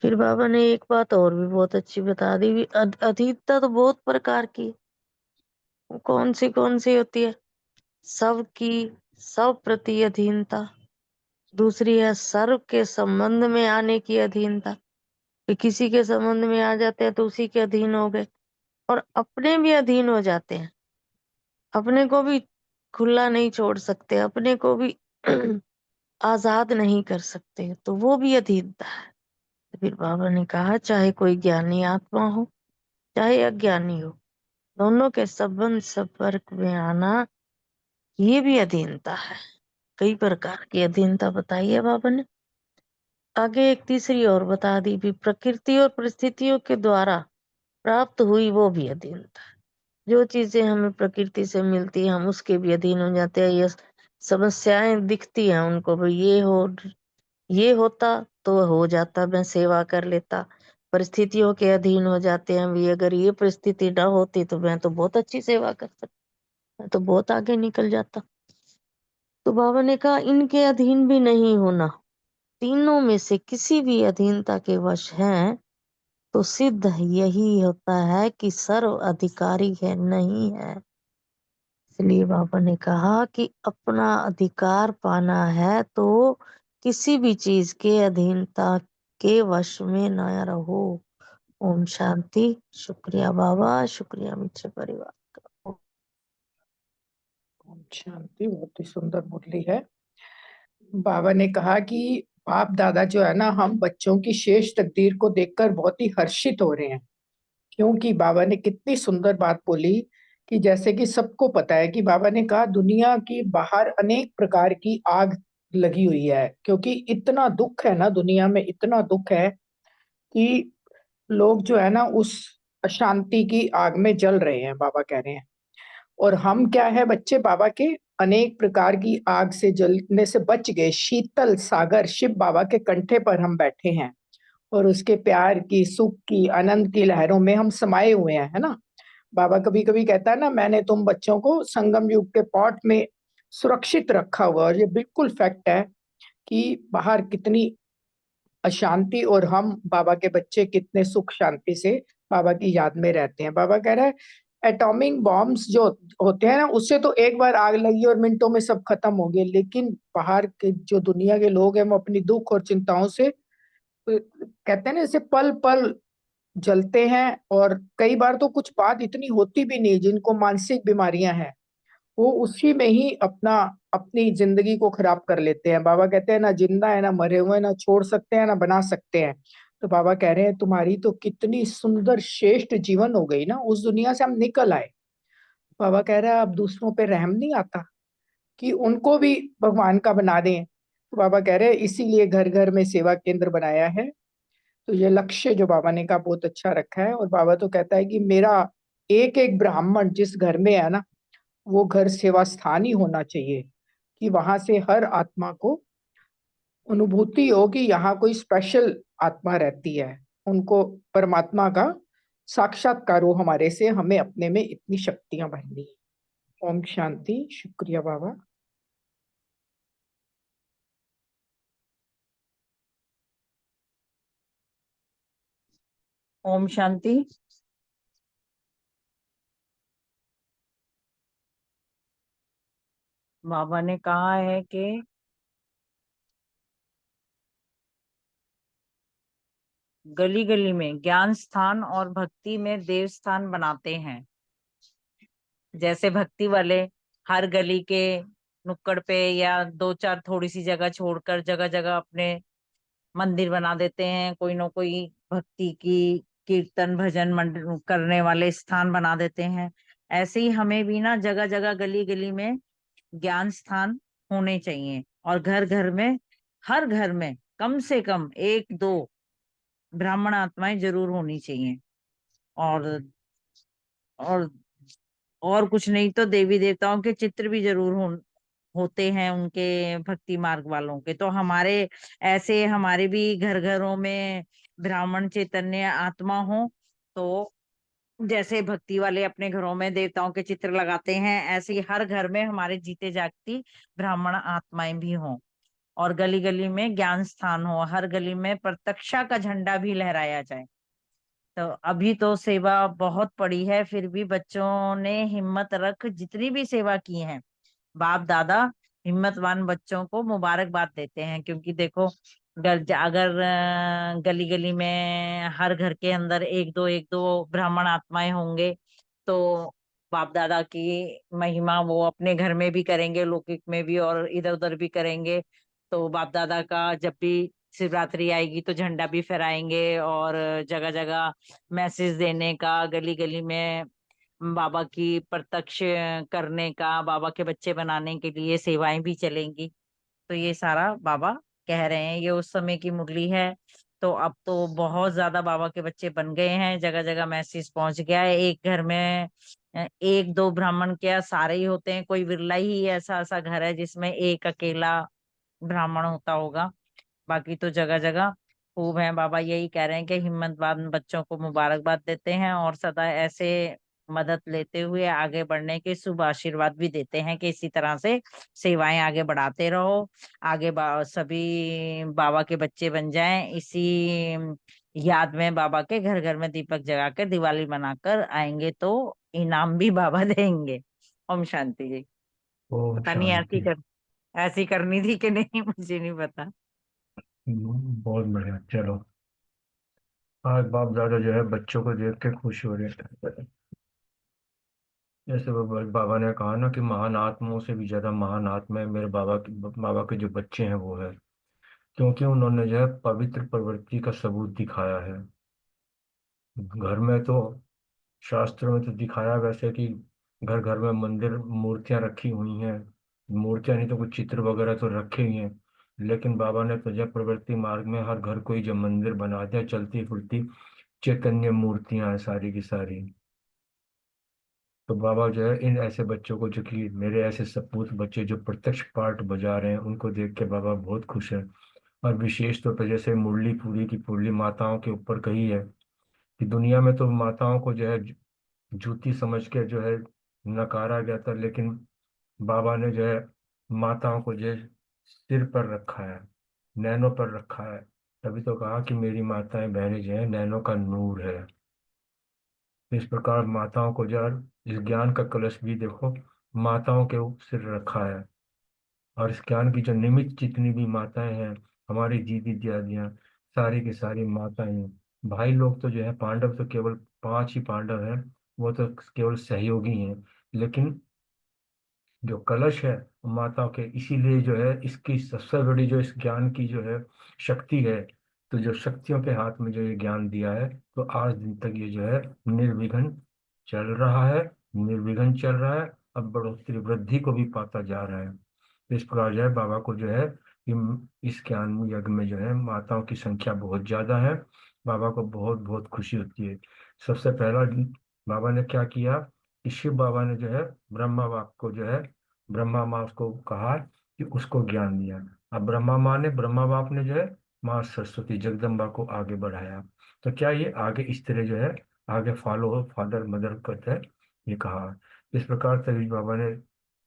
फिर बाबा ने एक बात और भी बहुत अच्छी बता दी। अधिकता तो बहुत प्रकार की, कौन सी होती है? सबकी, सब प्रति अधीनता। दूसरी है सर्व के संबंध में आने की अधीनता। कि किसी के संबंध में आ जाते हैं तो उसी के अधीन हो गए, और अपने भी अधीन हो जाते हैं। अपने को भी खुला नहीं छोड़ सकते, अपने को भी आजाद नहीं कर सकते, तो वो भी अधीनता है। तो फिर बाबा ने कहा चाहे कोई ज्ञानी आत्मा हो चाहे अज्ञानी हो, दोनों के संबंध संपर्क में आना ये भी अधीनता है। कई प्रकार की अधीनता बताई है बाबा ने। आगे एक तीसरी और बता दी भी, प्रकृति और परिस्थितियों के द्वारा प्राप्त हुई वो भी अधीनता है। जो चीजें हमें प्रकृति से मिलती है हम उसके भी अधीन हो जाते हैं। ये समस्याएं दिखती हैं उनको भी, ये होता तो हो जाता, मैं सेवा कर लेता। परिस्थितियों के अधीन हो जाते हैं भी, अगर ये परिस्थिति ना होती तो मैं तो बहुत अच्छी सेवा कर सकता, मैं तो बहुत आगे निकल जाता। तो बाबा ने कहा इनके अधीन भी नहीं होना, तीनों में से किसी भी अधीनता के वश हैं तो सिद्ध यही होता है कि सर्व अधिकारी है नहीं है। इसलिए बाबा ने कहा कि अपना अधिकार पाना है तो किसी भी चीज के अधीनता के वश में न रहो। ओम शांति। शुक्रिया बाबा, शुक्रिया मित्र परिवार का। ओम शांति। बहुत ही सुंदर मुरली है। बाबा ने कहा कि बाप दादा जो है ना, हम बच्चों की शेष तकदीर को देखकर बहुत ही हर्षित हो रहे हैं, क्योंकि बाबा ने कितनी सुंदर बात बोली कि जैसे कि सबको पता है कि बाबा ने कहा दुनिया की बाहर अनेक प्रकार की आग लगी हुई है, क्योंकि इतना दुख है ना दुनिया में, इतना दुख है कि लोग जो है ना उस अशांति की आग में जल रहे हैं, बाबा कह रहे हैं। और हम क्या है, बच्चे बाबा के अनेक प्रकार की आग से जलने से बच गए। शीतल सागर शिव बाबा के कंठे पर हम बैठे हैं और उसके प्यार की, सुख की, आनंद की लहरों में हम समाये हुए हैं, है ना। बाबा कभी कभी कहता है ना, मैंने तुम बच्चों को संगम युग के पॉट में सुरक्षित रखा हुआ। और ये बिल्कुल फैक्ट है कि बाहर कितनी अशांति और हम बाबा के बच्चे कितने सुख शांति से बाबा की याद में रहते हैं। बाबा कह रहा है एटॉमिक बॉम्ब्स जो होते हैं ना, उससे तो एक बार आग लगी और मिनटों में सब खत्म हो गए, लेकिन बाहर के जो दुनिया के लोग हैं वो अपनी दुख और चिंताओं से कहते हैं ना, जैसे पल पल जलते हैं। और कई बार तो कुछ बात इतनी होती भी नहीं, जिनको मानसिक बीमारियां हैं वो उसी में ही अपनी जिंदगी को खराब कर लेते हैं। बाबा कहते हैं ना जिंदा है ना मरे हुए, ना छोड़ सकते हैं ना बना सकते हैं। तो बाबा कह रहे हैं तुम्हारी तो कितनी सुंदर श्रेष्ठ जीवन हो गई ना, उस दुनिया से हम निकल आए। बाबा कह रहा है अब दूसरों पे रहम नहीं आता कि उनको भी भगवान का बना दें। तो बाबा कह रहे हैं इसीलिए घर घर में सेवा केंद्र बनाया है। तो ये लक्ष्य जो बाबा ने कहा बहुत अच्छा रखा है। और बाबा तो कहता है कि मेरा एक एक ब्राह्मण जिस घर में है ना, वो घर सेवा स्थान ही होना चाहिए, कि वहां से हर आत्मा को अनुभूति हो कि यहाँ कोई स्पेशल आत्मा रहती है, उनको परमात्मा का साक्षात्कार हो हमारे से, हमें अपने में इतनी शक्तियां भरनी है। ओम शांति। शुक्रिया बाबा। ओम शांति। बाबा ने कहा है कि गली गली में ज्ञान स्थान और भक्ति में देव स्थान बनाते हैं। जैसे भक्ति वाले हर गली के नुक्कड़ पे या दो चार थोड़ी सी जगह छोड़कर जगह जगह अपने मंदिर बना देते हैं, कोई ना कोई भक्ति की कीर्तन भजन मंडल करने वाले स्थान बना देते हैं। ऐसे ही हमें भी ना जगह जगह गली गली में ज्ञान स्थान होने चाहिए, और घर घर में, हर घर में कम से कम एक दो ब्राह्मण आत्माएं जरूर होनी चाहिए। और और और कुछ नहीं तो देवी देवताओं के चित्र भी जरूर होते हैं उनके भक्ति मार्ग वालों के। तो हमारे ऐसे हमारे भी घर घरों में ब्राह्मण चैतन्य आत्मा हो, तो जैसे भक्ति वाले अपने घरों में देवताओं के चित्र लगाते हैं, ऐसे ही हर घर में हमारे जीते जागती ब्राह्मण आत्माएं भी हों। और गली गली में ज्ञान स्थान हो, हर गली में प्रत्यक्षा का झंडा भी लहराया जाए। तो अभी तो सेवा बहुत पड़ी है, फिर भी बच्चों ने हिम्मत रख जितनी भी सेवा की है, बाप दादा हिम्मतवान बच्चों को मुबारकबाद देते हैं। क्योंकि देखो अगर गली गली में हर घर के अंदर एक दो ब्राह्मण आत्माएं होंगे तो बाप दादा की महिमा वो अपने घर में भी करेंगे, लौकिक में भी, और इधर उधर भी करेंगे। तो बाप दादा का जब भी शिवरात्रि आएगी तो झंडा भी फहराएंगे, और जगह जगह मैसेज देने का, गली गली में बाबा की प्रत्यक्ष करने का, बाबा के बच्चे बनाने के लिए सेवाएं भी चलेंगी। तो ये सारा बाबा कह रहे हैं। ये उस समय की मुरली है। तो अब तो बहुत ज्यादा बाबा के बच्चे बन गए हैं, जगह जगह मैसेज पहुंच गया है। एक घर में एक दो ब्राह्मण क्या, सारे ही होते हैं। कोई विरला ही ऐसा ऐसा घर है जिसमें एक अकेला ब्राह्मण होता होगा, बाकी तो जगह जगह खूब है। बाबा यही कह रहे हैं कि हिम्मतवान बच्चों को मुबारकबाद देते हैं, और सदा ऐसे मदद लेते हुए आगे बढ़ने के शुभ आशीर्वाद भी देते हैं कि इसी तरह से सेवाएं आगे बढ़ाते रहो। आगे सभी बाबा के बच्चे बन जाएं। इसी याद में बाबा के घर घर में दीपक जगा कर दिवाली मनाकर आएंगे तो इनाम भी बाबा देंगे। ओम शांति जी। ओम पता नहीं शांति। ऐसी करनी थी कि नहीं, मुझे नहीं पता। बहुत बढ़िया। चलो, आज बाप दादा जो है बच्चों को देख के खुश हो रहे हैं। जैसे बाबा ने कहा ना कि महान आत्माओं से भी ज्यादा महान आत्मा है मेरे बाबा के जो बच्चे हैं वो है, क्योंकि उन्होंने जो है पवित्र प्रवृत्ति का सबूत दिखाया है। घर में तो शास्त्रों में तो दिखाया वैसे कि घर घर में मंदिर मूर्तियां रखी हुई हैं, मूर्तियां नहीं तो कुछ चित्र वगैरह तो रखे ही हैं, लेकिन बाबा ने तो जब प्रवृत्ति मार्ग में हर घर को ही जब मंदिर बना दिया, चलती फिरती चैतन्य मूर्तियां हैं सारी की सारी। तो बाबा जो है इन ऐसे बच्चों को, जो कि मेरे ऐसे सपूत बच्चे जो प्रत्यक्ष पाठ बजा रहे हैं, उनको देख के बाबा बहुत खुश है। और विशेष तौर पर जैसे मुरली पूरी की पूरी माताओं के ऊपर कही है कि दुनिया में तो माताओं को जो है जूती समझ के जो है नकारा गया था, लेकिन बाबा ने जो है माताओं को जो है सिर पर रखा है, नैनों पर रखा है। तभी तो कहा कि मेरी माताएं बहनें जो है नैनों का नूर है। तो इस प्रकार माताओं को जो है इस ज्ञान का कलश भी देखो माताओं के सिर रखा है। और इस ज्ञान की जो निमित्त जितनी भी माताएं हैं, हमारी दीदी दादियाँ, सारी की सारी माताएं हैं। भाई लोग तो जो है पांडव तो केवल 5 ही पांडव हैं, वो तो केवल सहयोगी हैं। लेकिन जो कलश है वो माताओं के, इसीलिए जो है इसकी सबसे बड़ी जो इस ज्ञान की जो है शक्ति है। तो जो शक्तियों के हाथ में जो ये ज्ञान दिया है, तो आज दिन तक ये जो है निर्विघ्न चल रहा है, निर्विघ्न चल रहा है। अब बढ़ोतरी वृद्धि को भी पाता जा रहा है। तो इस प्रकार जो है बाबा को जो है इस ज्ञान यज्ञ में जो है माताओं की संख्या बहुत ज्यादा है। बाबा को बहुत बहुत खुशी होती है। सबसे पहला बाबा ने क्या किया कि शिव बाबा ने जो है ब्रह्मा बाप को जो है, ब्रह्मा माँ उसको कहा कि उसको ज्ञान दिया। अब ब्रह्मा माँ ने, ब्रह्मा बाप ने जो है माँ सरस्वती जगदम्बा को आगे बढ़ाया। तो क्या ये आगे इस तरह जो है आगे फॉलो हो, फादर मदर करता है, ये कहा। इस प्रकार तभी बाबा ने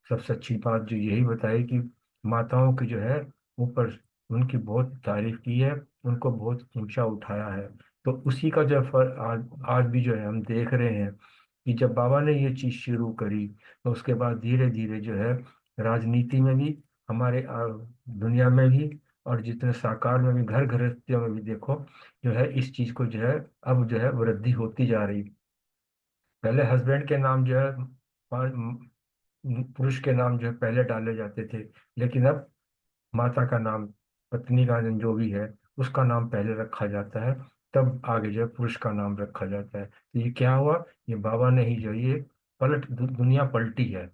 सबसे अच्छी बात जो यही बताई कि माताओं की जो है ऊपर उनकी बहुत तारीफ की है, उनको बहुत ऊंचा उठाया है। तो उसी का जो फल आज भी जो है हम देख रहे हैं कि जब बाबा ने ये चीज शुरू करी, तो उसके बाद धीरे धीरे जो है राजनीति में भी, हमारे दुनिया में भी, और जितने साकार में भी, घर गृहस्थियों में भी देखो जो है इस चीज को जो है अब जो है वृद्धि होती जा रही। पहले हस्बैंड के नाम जो है पुरुष के नाम जो है पहले डाले जाते थे, लेकिन अब माता का नाम, पत्नी का नाम जो भी है उसका नाम पहले रखा जाता है, तब आगे जो है पुरुष का नाम रखा जाता है। तो ये क्या हुआ, ये बाबा ने ही जो ये दुनिया पलटी है।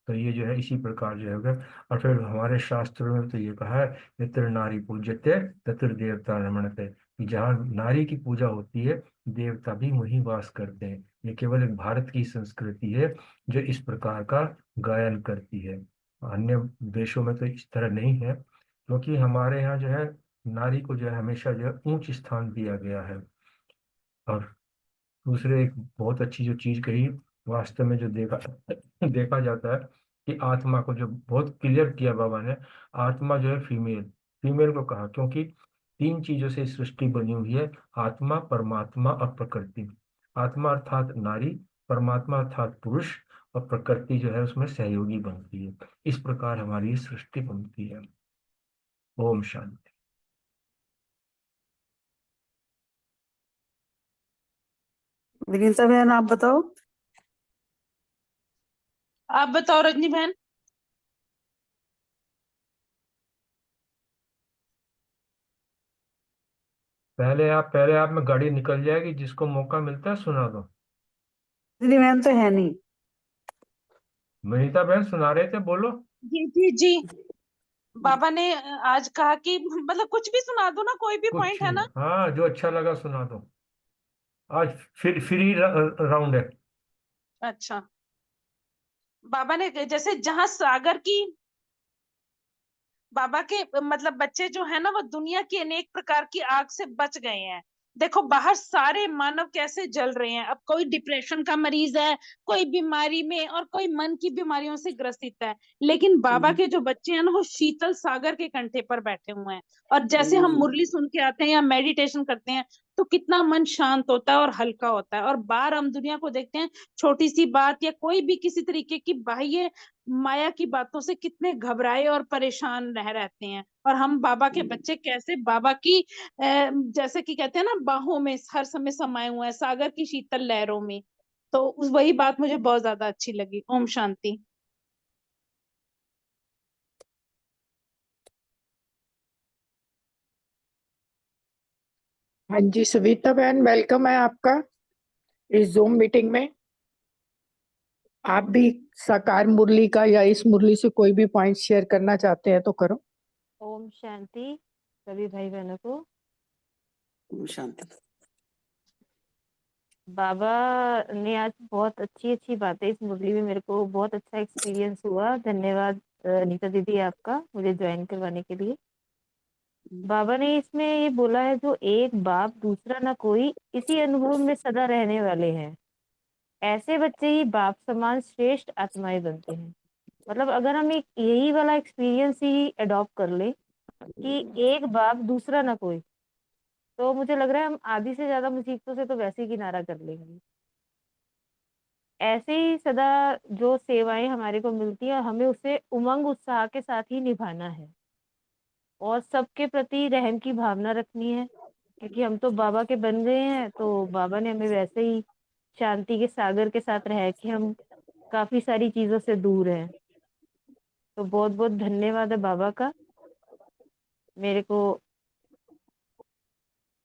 तो ये जो है इसी प्रकार जो है। और फिर हमारे शास्त्रों में तो ये कहा है, यत्र नारी पूज्यते तत्र देवता रमणते, कि जहाँ नारी की पूजा होती है देवता भी वहीं वास करते हैं। ये केवल एक भारत की संस्कृति है जो इस प्रकार का गायन करती है। अन्य देशों में तो इस तरह नहीं है, क्योंकि हमारे यहाँ जो है नारी को जो है हमेशा जो है उच्च स्थान दिया गया है। और दूसरे एक बहुत अच्छी जो चीज कही, वास्तव में जो देखा देखा जाता है कि आत्मा को जो बहुत क्लियर किया बाबा ने, आत्मा जो है फीमेल, फीमेल को कहा क्योंकि 3 चीजों से सृष्टि बनी हुई है, आत्मा, परमात्मा और प्रकृति। आत्मा अर्थात नारी, परमात्मा अर्थात पुरुष, और प्रकृति जो है उसमें सहयोगी बनती है। इस प्रकार हमारी सृष्टि बनती है। ओम शांति। विनीता बहन आप बताओ। आप बताओ रजनी बहन। पहले आप में गाड़ी निकल जाएगी, जिसको मौका मिलता है सुना दो। रजनी बहन तो है नहीं। विनीता बहन सुना रहे थे, बोलो। जी जी जी। बाबा ने आज कहा कि मतलब कुछ भी सुना दो ना, कोई भी कुछ पॉइंट है भी, ना। हाँ, जो अच्छा लगा सुना दो। आज फिर फ्री राउंड है। अच्छा। बाबा ने जैसे जहां सागर की बाबा के मतलब बच्चे जो है ना, वो दुनिया की अनेक प्रकार की आग से बच गए हैं। देखो बाहर सारे मानव कैसे जल रहे हैं। अब कोई डिप्रेशन का मरीज है, कोई बीमारी में, और कोई मन की बीमारियों से ग्रसित है। लेकिन बाबा के जो बच्चे हैं ना, वो शीतल सागर के कंठे पर बैठे हुए हैं। और जैसे हम मुरली सुन के आते हैं या मेडिटेशन करते हैं, तो कितना मन शांत होता है और हल्का होता है। और बाहर हम दुनिया को देखते हैं, छोटी सी बात या कोई भी किसी तरीके की बाह्य माया की बातों से कितने घबराए और परेशान रह रहते हैं। और हम बाबा के बच्चे कैसे बाबा की जैसे कि कहते हैं ना, बाहों में हर समय समाये हुए हैं, सागर की शीतल लहरों में। तो उस वही बात मुझे बहुत ज्यादा अच्छी लगी। ओम शांति। हाँ जी सविता बहन, वेलकम है आपका इस जूम मीटिंग में। आप भी साकार मुरली का या इस मुरली से कोई भी पॉइंट शेयर करना चाहते हैं तो करो। ओम शांति सभी भाई बहनों को। शांति। बाबा ने आज बहुत अच्छी अच्छी बातें इस मुरली में, मेरे को बहुत अच्छा एक्सपीरियंस हुआ। धन्यवाद अनीता दीदी आपका मुझे ज्वाइन करवाने के लिए। बाबा ने इसमें ये बोला है, जो एक बाप दूसरा ना कोई, इसी अनुभव में सदा रहने वाले हैं। ऐसे बच्चे ही बाप समान श्रेष्ठ आत्माएं बनते हैं। मतलब अगर हम एक यही वाला एक्सपीरियंस ही अडॉप्ट कर ले कि एक बाप दूसरा ना कोई, तो मुझे लग रहा है हम आधी से ज्यादा मुसीबतों से तो वैसे ही किनारा कर लेंगे। ऐसे ही सदा जो सेवाएं हमारे को मिलती है, हमें उसे उमंग उत्साह के साथ ही निभाना है और सबके प्रति रहम की भावना रखनी है। क्योंकि हम तो बाबा के बन गए हैं, तो बाबा ने हमें वैसे ही शांति के सागर के साथ रह के हम काफी सारी चीजों से दूर हैं। तो बहुत बहुत धन्यवाद है बाबा का। मेरे को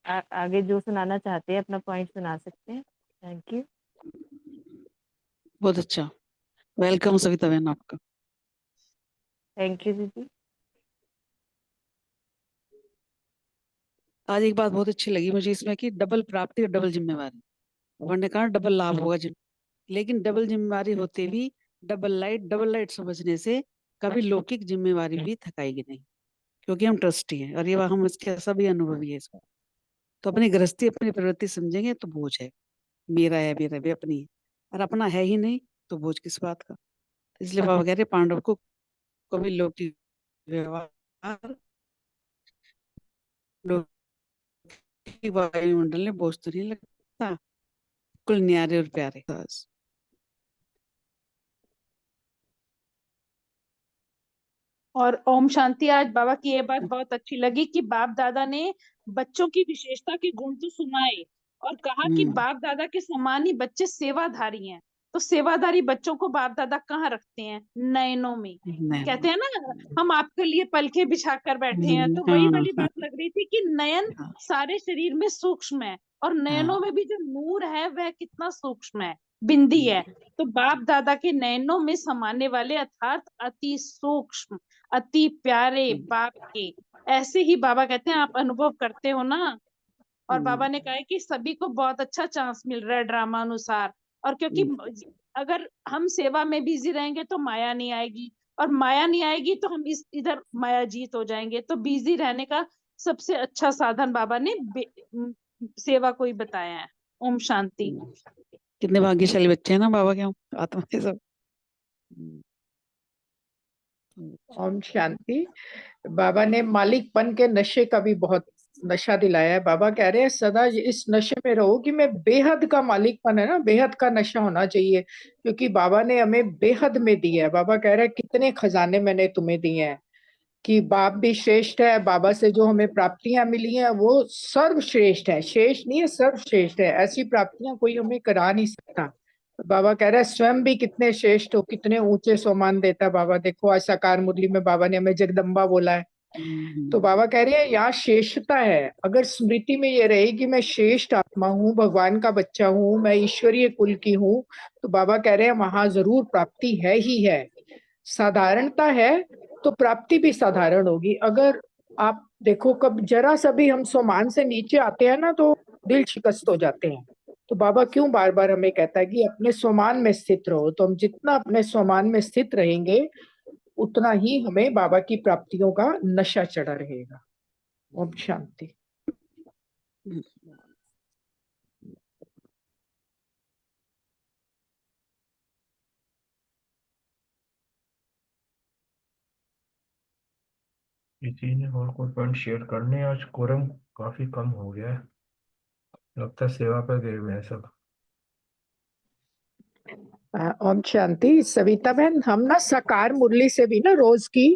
आगे जो सुनाना चाहते हैं अपना पॉइंट सुना सकते हैं। Thank you. बहुत अच्छा। वेलकम सविता बहन आपका। थैंक यू दीदी। आज एक बात बहुत अच्छी लगी मुझे इसमें कि डबल प्राप्ति और डबल जिम्मेवारी। भगवान ने कहा डबल लाभ होगा लेकिन डबल जिम्मेवारी होते भी डबल लाइट समझने से कभी लौकिक जिम्मेवारी भी थकाएगी नहीं, क्योंकि हम ट्रस्टी हैं और ये हम इसके सभी अनुभवी है इसमें। तो अपनी गृहस्थी अपनी प्रवृत्ति समझेंगे तो बोझ है, मेरा भी अपनी है, और अपना है ही नहीं तो बोझ किस बात का। इसलिए बाबा कह रहे पांडव को कभी लौकिक व्यवहार लौकिक वायुमंडल ने बोझ तो नहीं लगता, कुल न्यारे और प्यारे। बस। और ओम शांति। आज बाबा की ये बात बहुत अच्छी लगी कि बाप दादा ने बच्चों की विशेषता के गुण तो सुनाए और कहा कि हम्म। बाप दादा के समान ही बच्चे सेवाधारी हैं। तो सेवाधारी बच्चों को बाप दादा कहाँ रखते हैं? नयनों में। कहते हैं ना, हम आपके लिए पलके बिछा कर बैठे हैं। तो वही हाँ वाली बात लग रही थी कि नयन हाँ सारे शरीर में सूक्ष्म है, और नयनों हाँ। में भी जो नूर है वह कितना सूक्ष्म है, बिंदी है। तो बाप दादा के नयनों में समाने वाले अर्थात अति सूक्ष्म, अति प्यारे बाप के, ऐसे ही बाबा कहते हैं आप अनुभव करते हो ना। और बाबा ने कहा है कि सभी को बहुत अच्छा चांस मिल रहा है ड्रामा अनुसार। और क्योंकि अगर हम सेवा में बिजी रहेंगे तो माया नहीं आएगी, और माया नहीं आएगी तो हम इधर माया जीत हो जाएंगे। तो बिजी रहने का सबसे अच्छा साधन बाबा ने सेवा को ही बताया है। ओम शांति। कितने भाग्यशाली बच्चे हैं ना बाबा के आत्मा के सब। ओम शांति। बाबा ने मालिकपन के नशे का भी बहुत नशा दिलाया है। बाबा कह रहे हैं सदा इस नशे में रहो कि मैं बेहद का मालिकपन है ना, बेहद का नशा होना चाहिए, क्योंकि बाबा ने हमें बेहद में दिया है। बाबा कह रहे हैं कितने खजाने मैंने तुम्हें दिए हैं, कि बाप भी श्रेष्ठ है, बाबा से जो हमें प्राप्तियां मिली हैं वो सर्वश्रेष्ठ है, श्रेष्ठ नहीं है सर्वश्रेष्ठ है, ऐसी प्राप्तियां कोई हमें करा नहीं सकता। बाबा कह रहा है स्वयं भी कितने श्रेष्ठ हो, कितने ऊंचे सम्मान देता है बाबा। देखो आज साकार मुरली में बाबा ने हमें जगदम्बा बोला है, तो बाबा कह रहे हैं यहाँ श्रेष्ठता है। अगर स्मृति में ये रहे कि मैं श्रेष्ठ आत्मा हूँ, भगवान का बच्चा हूँ, मैं ईश्वरीय कुल की हूँ, तो बाबा कह रहे हैं वहां जरूर प्राप्ति है ही है। साधारणता है तो प्राप्ति भी साधारण होगी। अगर आप देखो कब जरा सा भी हम सम्मान से नीचे आते हैं ना तो दिल शिकस्त हो जाते हैं। तो बाबा क्यों बार बार हमें कहता है कि अपने सम्मान में स्थित रहो। तो हम जितना अपने सम्मान में स्थित रहेंगे उतना ही हमें बाबा की प्राप्तियों का नशा चढ़ा रहेगा। ओम शांति। किसी ने और कोई पॉइंट शेयर करने हैं? आज कोरम काफी कम हो गया है, लगता है सेवा पे गए हुए हैं सब। ओम शांति। सविता बहन, हम ना साकार मुरली से भी ना रोज की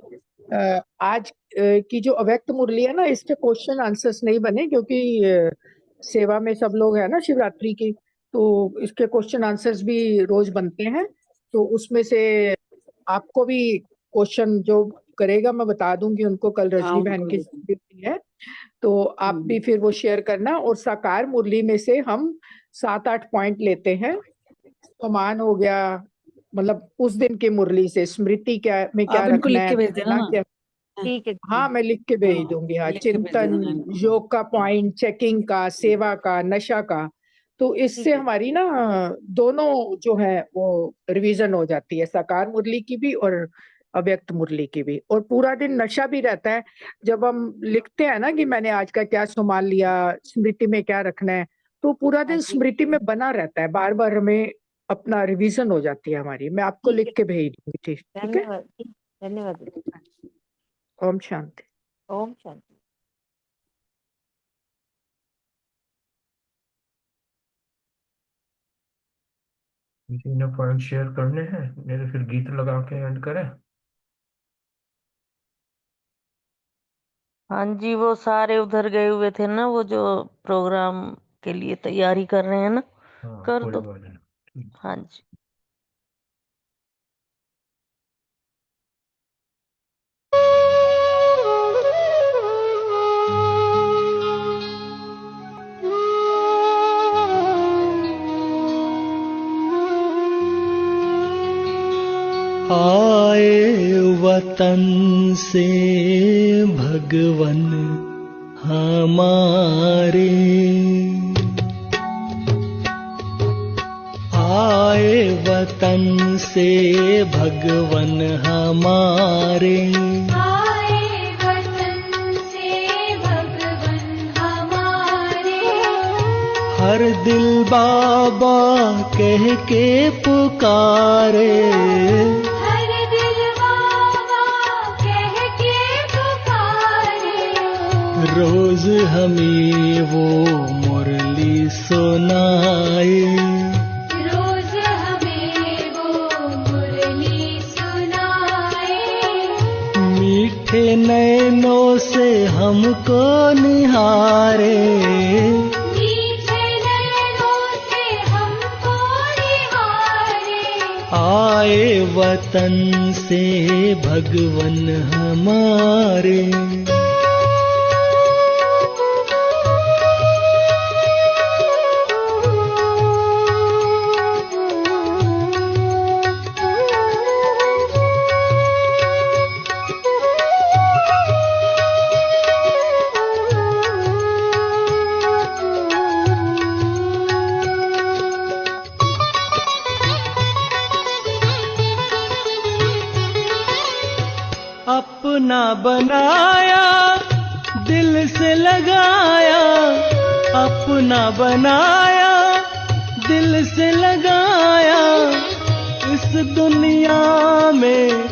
आज की जो अव्यक्त मुरली है ना, इसके क्वेश्चन आंसर्स नहीं बने क्योंकि सेवा में सब लोग है ना शिवरात्रि की, तो इसके क्वेश्चन आंसर्स भी रोज बनते हैं। तो उसमें से आपको भी क्वेश्चन जो करेगा मैं बता दूंगी उनको, कल रजनी बहन की ड्यूटी है, तो आप भी फिर वो शेयर करना। और साकार मुरली में से हम 7-8 पॉइंट लेते हैं। सम्मान हो गया, मतलब उस दिन की मुरली से स्मृति क्या में क्या आप इनको रखना लिख के है, भेज देना ना। क्या। ठीक है हाँ मैं लिख के भेज दूंगी। हाँ, लिख के भेज चिंतन, देना इनको। योग का पॉइंट, चेकिंग का, सेवा का, नशा का, तो इससे हमारी ना दोनों जो है वो रिवीजन हो जाती है, साकार मुरली की भी और अव्यक्त मुरली की भी। और पूरा दिन नशा भी रहता है जब हम लिखते हैं ना कि मैंने आज का क्या संभाल लिया, स्मृति में क्या रखना है, तो पूरा दिन स्मृति में बना रहता है, बार बार हमें अपना रिवीजन हो जाती है हमारी। मैं आपको लिख के भेज दूंगी। ठीक है। धन्यवाद धन्यवाद। ओम शांति। ओम शांति। किसी ने पॉइंट शेयर करने हैं? नहीं तो फिर गीत लगा के एंड करें। हाँ जी, वो सारे उधर गए हुए थे ना, वो जो प्रोग्राम के लिए तैयारी कर रहे हैं ना, हाँ कर कोई दो। बात नहीं। हाँ जी। आए वतन से भगवन हमारे, आए वतन से भगवन हमारे, आए वतन से भगवन हमारे, हर दिल बाबा कह के पुकारे, हर दिल बाबा कह के पुकारे, रोज हमें वो मुरली सुनाए, रोज हमें वो मुरली सुनाए, मीठे नैनों से हमको निहारे, मीठे नैनों से हमको निहारे, आए वतन से भगवन हमारे। अपना बनाया दिल से लगाया, अपना बनाया दिल से लगाया, इस दुनिया में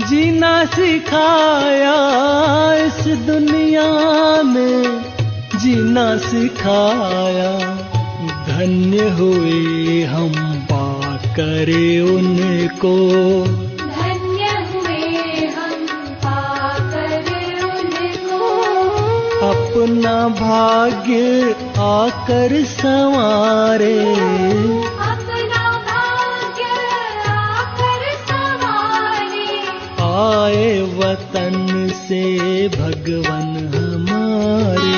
जीना सिखाया, इस दुनिया में जीना सिखाया, धन्य हुए हम पाकर उनको, धन्य हुए हम पाकर अपना भाग्य आकर संवारे, अपना भाग्य आकर संवारे। आए वतन से भगवन हमारे।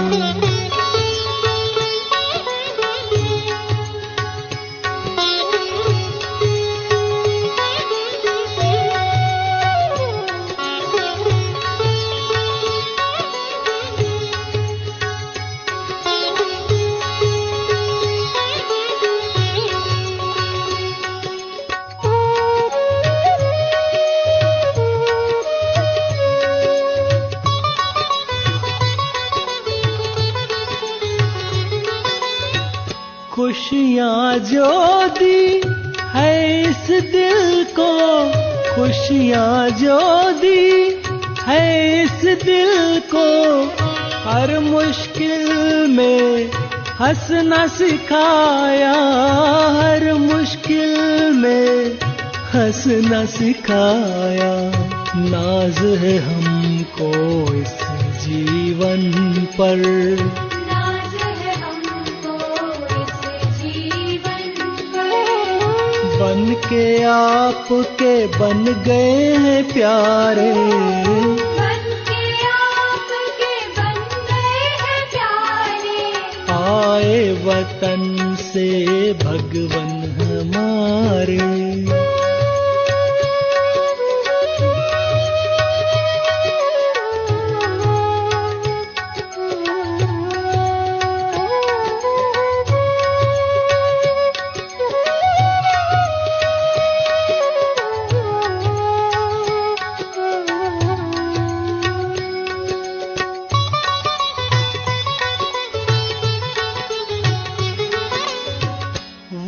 खुशियाँ जो दी है इस दिल को, खुशियाँ जो दी है इस दिल को, हर मुश्किल में हंसना सिखाया, हर मुश्किल में हंसना सिखाया। नाज है हमको इस जीवन पर, बन के आपके बन गए हैं प्यारे, बन के आपके बन गए हैं प्यारे। आए वतन से भगवन हमारे।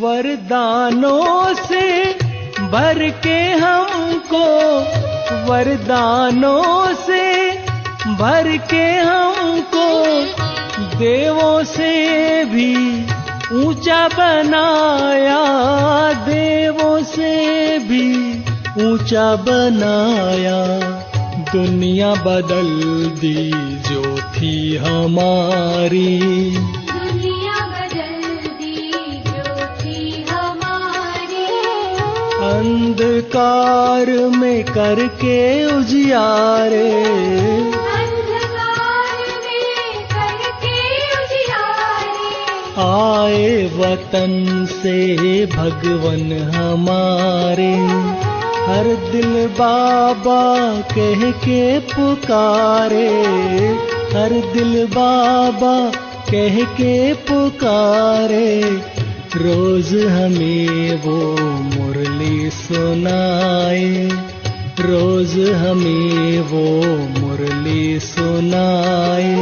वरदानों से भर के हमको, वरदानों से भर के हमको, देवों से भी ऊंचा बनाया, देवों से भी ऊंचा बनाया। दुनिया बदल दी जो थी हमारी, अंधकार में करके उजियारे, अंधकार में करके उजियारे। आए वतन से भगवन हमारे। हर दिल बाबा कह के पुकारे, हर दिल बाबा कह के पुकारे। रोज हमें वो मुरली सुनाए, रोज हमें वो मुरली सुनाए।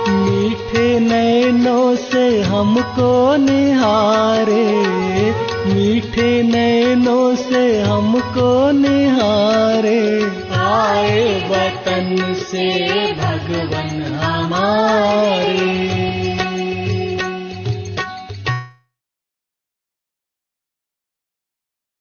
मीठे नैनों से हमको निहारे, मीठे नैनों से हमको निहारे। आए वतन से भगवन हमारे।